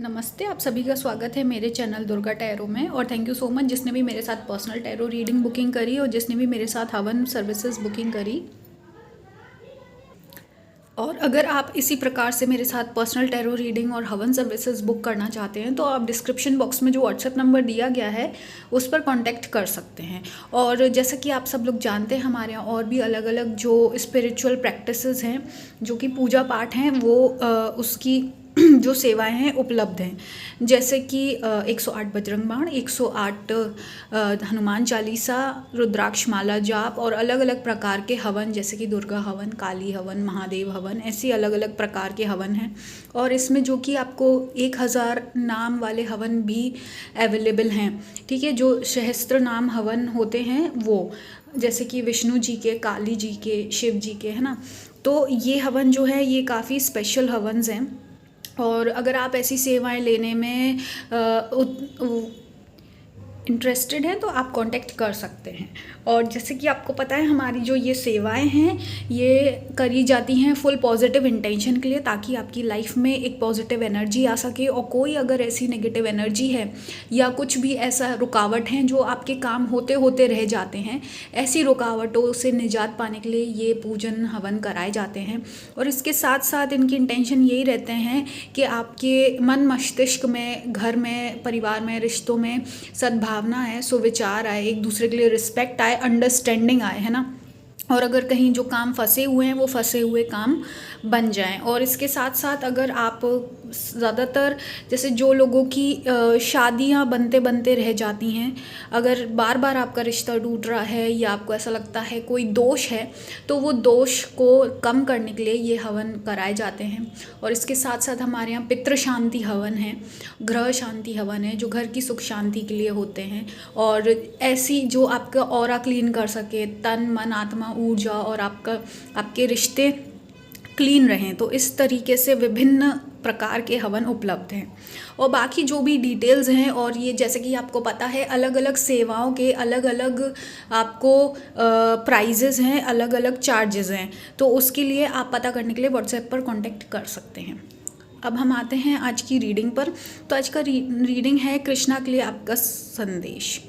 नमस्ते, आप सभी का स्वागत है मेरे चैनल दुर्गा टैरो में। और थैंक यू सो मच जिसने भी मेरे साथ पर्सनल टैरो रीडिंग बुकिंग करी और जिसने भी मेरे साथ हवन सर्विसेज बुकिंग करी। और अगर आप इसी प्रकार से मेरे साथ पर्सनल टैरो रीडिंग और हवन सर्विसेज बुक करना चाहते हैं तो आप डिस्क्रिप्शन बॉक्स में जो व्हाट्सएप नंबर दिया गया है उस पर कांटेक्ट कर सकते हैं। और जैसा कि आप सब लोग जानते हैं, हमारे यहाँ और भी अलग अलग जो स्पिरिचुअल प्रैक्टिसेस हैं, जो कि पूजा पाठ हैं, वो उसकी जो सेवाएं हैं उपलब्ध हैं। जैसे कि 108 बजरंग बाण, 108 हनुमान चालीसा, रुद्राक्ष माला जाप और अलग अलग प्रकार के हवन, जैसे कि दुर्गा हवन, काली हवन, महादेव हवन, ऐसी अलग अलग प्रकार के हवन हैं। और इसमें जो कि आपको 1000 नाम वाले हवन भी अवेलेबल हैं। ठीक है, जो सहस्त्र नाम हवन होते हैं वो, जैसे कि विष्णु जी के, काली जी के, शिव जी के, है ना। तो ये हवन जो है ये काफ़ी स्पेशल हवन्स हैं। और अगर आप ऐसी सेवाएं लेने में इंटरेस्टेड हैं तो आप कांटेक्ट कर सकते हैं। और जैसे कि आपको पता है, हमारी जो ये सेवाएं हैं ये करी जाती हैं फुल पॉजिटिव इंटेंशन के लिए, ताकि आपकी लाइफ में एक पॉजिटिव एनर्जी आ सके। और कोई अगर ऐसी नेगेटिव एनर्जी है या कुछ भी ऐसा रुकावट है जो आपके काम होते होते रह जाते हैं, ऐसी रुकावटों से निजात पाने के लिए ये पूजन हवन कराए जाते हैं। और इसके साथ साथ इनकी इंटेंशन यही रहते हैं कि आपके मन मस्तिष्क में, घर में, परिवार में, रिश्तों में सद्भावना आए, सुविचार आए, एक दूसरे के लिए रिस्पेक्ट आए, अंडरस्टैंडिंग आए, है ना। और अगर कहीं जो काम फंसे हुए हैं वो फंसे हुए काम बन जाएं। और इसके साथ साथ अगर आप ज़्यादातर, जैसे जो लोगों की शादियां बनते बनते रह जाती हैं, अगर बार बार आपका रिश्ता टूट रहा है या आपको ऐसा लगता है कोई दोष है, तो वो दोष को कम करने के लिए ये हवन कराए जाते हैं। और इसके साथ साथ हमारे यहाँ पितृ शांति हवन है, ग्रह शांति हवन है, जो घर की सुख शांति के लिए होते हैं। और ऐसी जो आपका ऑरा क्लीन कर सके, तन मन आत्मा ऊर्जा, और आपके रिश्ते क्लीन रहें, तो इस तरीके से विभिन्न प्रकार के हवन उपलब्ध हैं। और बाकी जो भी डिटेल्स हैं, और ये जैसे कि आपको पता है अलग अलग सेवाओं के अलग अलग आपको प्राइजेज़ हैं, अलग अलग चार्जेस हैं। तो उसके लिए आप पता करने के लिए व्हाट्सएप पर कांटेक्ट कर सकते हैं। अब हम आते हैं आज की रीडिंग पर। तो आज का रीडिंग है कृष्णा के लिए आपका संदेश,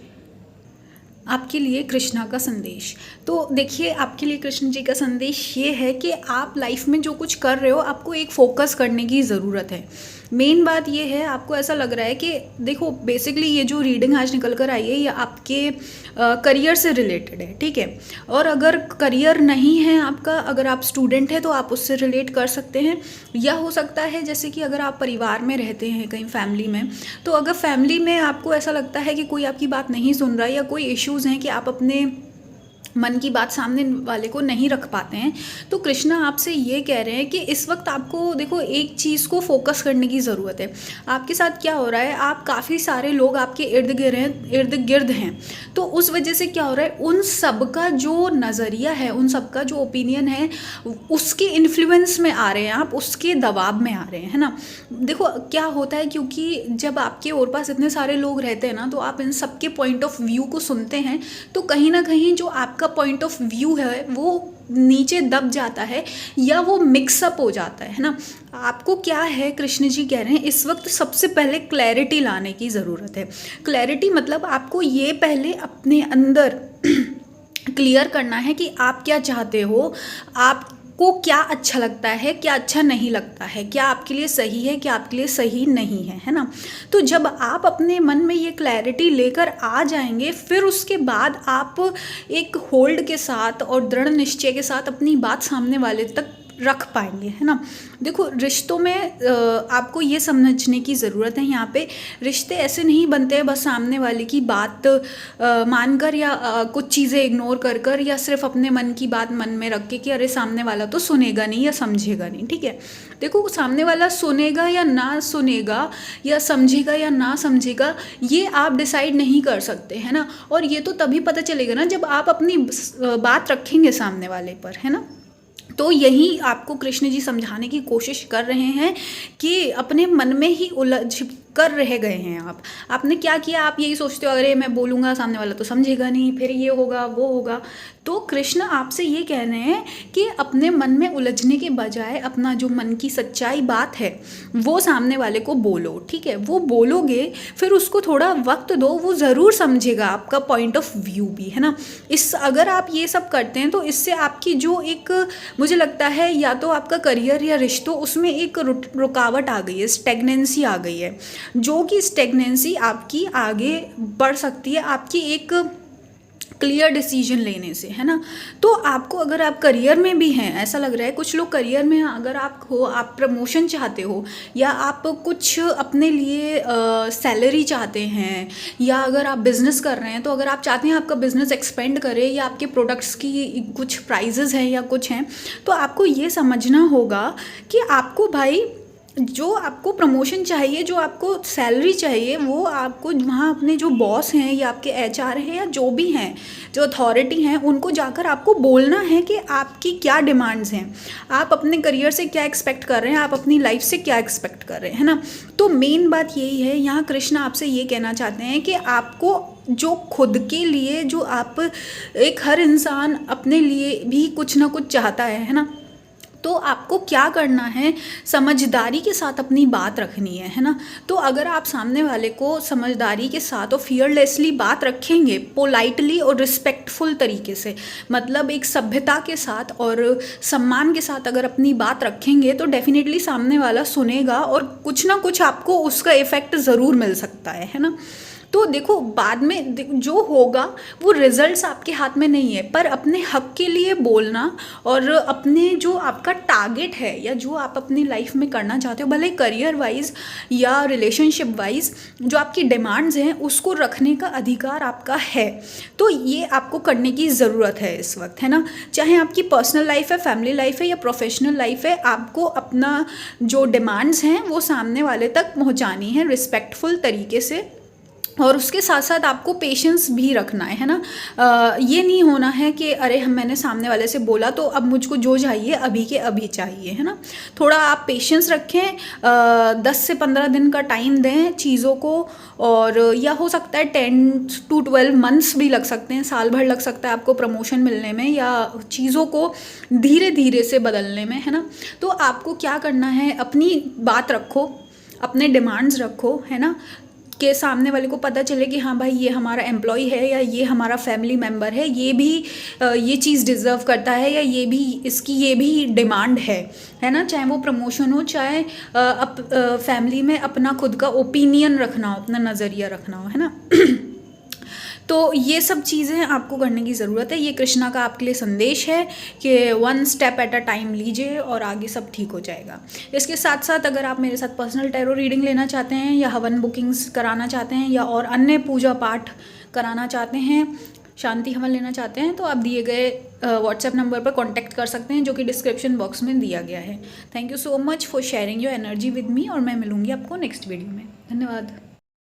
आपके लिए कृष्णा का संदेश। तो देखिए, आपके लिए कृष्ण जी का संदेश ये है कि आप लाइफ में जो कुछ कर रहे हो, आपको एक फोकस करने की ज़रूरत है। मेन बात ये है, आपको ऐसा लग रहा है कि देखो, बेसिकली ये जो रीडिंग आज निकल कर आई है ये आपके करियर से रिलेटेड है, ठीक है। और अगर करियर नहीं है आपका, अगर आप स्टूडेंट हैं तो आप उससे रिलेट कर सकते हैं। या हो सकता है जैसे कि अगर आप परिवार में रहते हैं, कहीं फैमिली में, तो अगर फैमिली में आपको ऐसा लगता है कि कोई आपकी बात नहीं सुन रहा है या कोई इश्यूज़ हैं कि आप अपने मन की बात सामने वाले को नहीं रख पाते हैं, तो कृष्णा आपसे ये कह रहे हैं कि इस वक्त आपको देखो एक चीज़ को फोकस करने की ज़रूरत है। आपके साथ क्या हो रहा है, आप काफ़ी सारे लोग आपके इर्द गिर्द हैं, तो उस वजह से क्या हो रहा है, उन सब का जो नज़रिया है, उन सब का जो ओपिनियन है, उसके इन्फ्लुएंस में आ रहे हैं आप, उसके दबाव में आ रहे हैं, है ना। देखो क्या होता है, क्योंकि जब आपके और पास इतने सारे लोग रहते हैं ना, तो आप इन सबके पॉइंट ऑफ व्यू को सुनते हैं, तो कहीं ना कहीं जो आपका पॉइंट ऑफ व्यू है वो नीचे दब जाता है या वो मिक्सअप हो जाता है ना। आपको क्या है, कृष्ण जी कह रहे हैं इस वक्त सबसे पहले क्लैरिटी लाने की ज़रूरत है। क्लैरिटी मतलब आपको ये पहले अपने अंदर क्लियर करना है कि आप क्या चाहते हो, आपको क्या अच्छा लगता है, क्या अच्छा नहीं लगता है, क्या आपके लिए सही है, क्या आपके लिए सही नहीं है ना। तो जब आप अपने मन में ये क्लैरिटी लेकर आ जाएंगे, फिर उसके बाद आप एक होल्ड के साथ और दृढ़ निश्चय के साथ अपनी बात सामने वाले तक रख पाएंगे, है ना। देखो, रिश्तों में आपको ये समझने की ज़रूरत है, यहाँ पे रिश्ते ऐसे नहीं बनते हैं बस सामने वाले की बात मानकर या कुछ चीज़ें इग्नोर कर कर, या सिर्फ अपने मन की बात मन में रख के कि अरे सामने वाला तो सुनेगा नहीं या समझेगा नहीं, ठीक है। देखो, सामने वाला सुनेगा या ना सुनेगा, या समझेगा या ना समझेगा, ये आप डिसाइड नहीं कर सकते, है ना। और ये तो तभी पता चलेगा ना जब आप अपनी बात रखेंगे सामने वाले पर, है ना। तो यही आपको कृष्ण जी समझाने की कोशिश कर रहे हैं कि अपने मन में ही उलझ कर रह गए हैं आप। आपने क्या किया, आप यही सोचते हो अरे मैं बोलूँगा सामने वाला तो समझेगा नहीं, फिर ये होगा वो होगा। तो कृष्ण आपसे ये कह रहे हैं कि अपने मन में उलझने के बजाय अपना जो मन की सच्चाई बात है वो सामने वाले को बोलो, ठीक है। वो बोलोगे, फिर उसको थोड़ा वक्त दो, वो ज़रूर समझेगा आपका पॉइंट ऑफ व्यू भी, है ना। अगर आप ये सब करते हैं तो इससे आपकी जो एक, मुझे लगता है या तो आपका करियर या रिश्तों, उसमें एक रुकावट आ गई है, स्टेगनेंसी आ गई है, जो कि स्टेगनेंसी आपकी आगे बढ़ सकती है आपकी एक क्लियर डिसीजन लेने से, है ना। तो आपको, अगर आप करियर में भी हैं, ऐसा लग रहा है कुछ लोग करियर में, अगर आप हो, आप प्रमोशन चाहते हो, या आप कुछ अपने लिए सैलरी चाहते हैं, या अगर आप बिज़नेस कर रहे हैं, तो अगर आप चाहते हैं आपका बिज़नेस एक्सपेंड करे, या आपके प्रोडक्ट्स की कुछ प्राइजेज़ हैं या कुछ हैं, तो आपको ये समझना होगा कि आपको भाई जो आपको प्रमोशन चाहिए, जो आपको सैलरी चाहिए, वो आपको वहाँ अपने जो बॉस हैं या आपके एचआर हैं या जो भी हैं, जो अथॉरिटी हैं, उनको जाकर आपको बोलना है कि आपकी क्या डिमांड्स हैं, आप अपने करियर से क्या एक्सपेक्ट कर रहे हैं, आप अपनी लाइफ से क्या एक्सपेक्ट कर रहे हैं, है ना। तो मेन बात यही है, यहाँ कृष्ण आपसे ये कहना चाहते हैं कि आपको जो खुद के लिए, जो आप एक, हर इंसान अपने लिए भी कुछ ना कुछ चाहता है ना। तो आपको क्या करना है, समझदारी के साथ अपनी बात रखनी है ना। तो अगर आप सामने वाले को समझदारी के साथ और फियरलेसली बात रखेंगे, पोलाइटली और रिस्पेक्टफुल तरीके से, मतलब एक सभ्यता के साथ और सम्मान के साथ अगर अपनी बात रखेंगे, तो डेफिनेटली सामने वाला सुनेगा और कुछ ना कुछ आपको उसका इफ़ेक्ट ज़रूर मिल सकता है ना। तो देखो, बाद में जो होगा वो रिजल्ट्स आपके हाथ में नहीं है, पर अपने हक के लिए बोलना और अपने जो आपका टारगेट है या जो आप अपनी लाइफ में करना चाहते हो, भले करियर वाइज या रिलेशनशिप वाइज, जो आपकी डिमांड्स हैं उसको रखने का अधिकार आपका है। तो ये आपको करने की ज़रूरत है इस वक्त, है ना। चाहे आपकी पर्सनल लाइफ है, फैमिली लाइफ है या प्रोफेशनल लाइफ है, आपको अपना जो डिमांड्स हैं वो सामने वाले तक पहुँचानी है रिस्पेक्टफुल तरीके से, और उसके साथ साथ आपको पेशेंस भी रखना है ना। ये नहीं होना है कि अरे मैंने सामने वाले से बोला तो अब मुझको जो चाहिए अभी के अभी चाहिए, है ना। थोड़ा आप पेशेंस रखें, 10 से 15 दिन का टाइम दें चीज़ों को, और या हो सकता है 10 to 12 मंथ्स भी लग सकते हैं, साल भर लग सकता है आपको प्रमोशन मिलने में या चीज़ों को धीरे धीरे से बदलने में, है ना। तो आपको क्या करना है, अपनी बात रखो, अपने डिमांड्स रखो, है ना, के सामने वाले को पता चले कि हाँ भाई, ये हमारा एम्प्लॉय है या ये हमारा फैमिली मेम्बर है, ये भी ये चीज़ डिज़र्व करता है, या ये भी, इसकी ये भी डिमांड है ना। चाहे वो प्रमोशन हो, चाहे फैमिली में अपना खुद का ओपिनियन रखना हो, अपना नज़रिया रखना हो, है ना। तो ये सब चीज़ें आपको करने की ज़रूरत है। ये कृष्णा का आपके लिए संदेश है कि 1 स्टेप एट अ टाइम लीजिए और आगे सब ठीक हो जाएगा। इसके साथ साथ अगर आप मेरे साथ पर्सनल टैरो रीडिंग लेना चाहते हैं, या हवन बुकिंग्स कराना चाहते हैं, या और अन्य पूजा पाठ कराना चाहते हैं, शांति हवन लेना चाहते हैं, तो आप दिए गए व्हाट्सएप नंबर पर कॉन्टैक्ट कर सकते हैं, जो कि डिस्क्रिप्शन बॉक्स में दिया गया है। Thank you so much for sharing your energy with me, और मैं मिलूँगी आपको नेक्स्ट वीडियो में। धन्यवाद।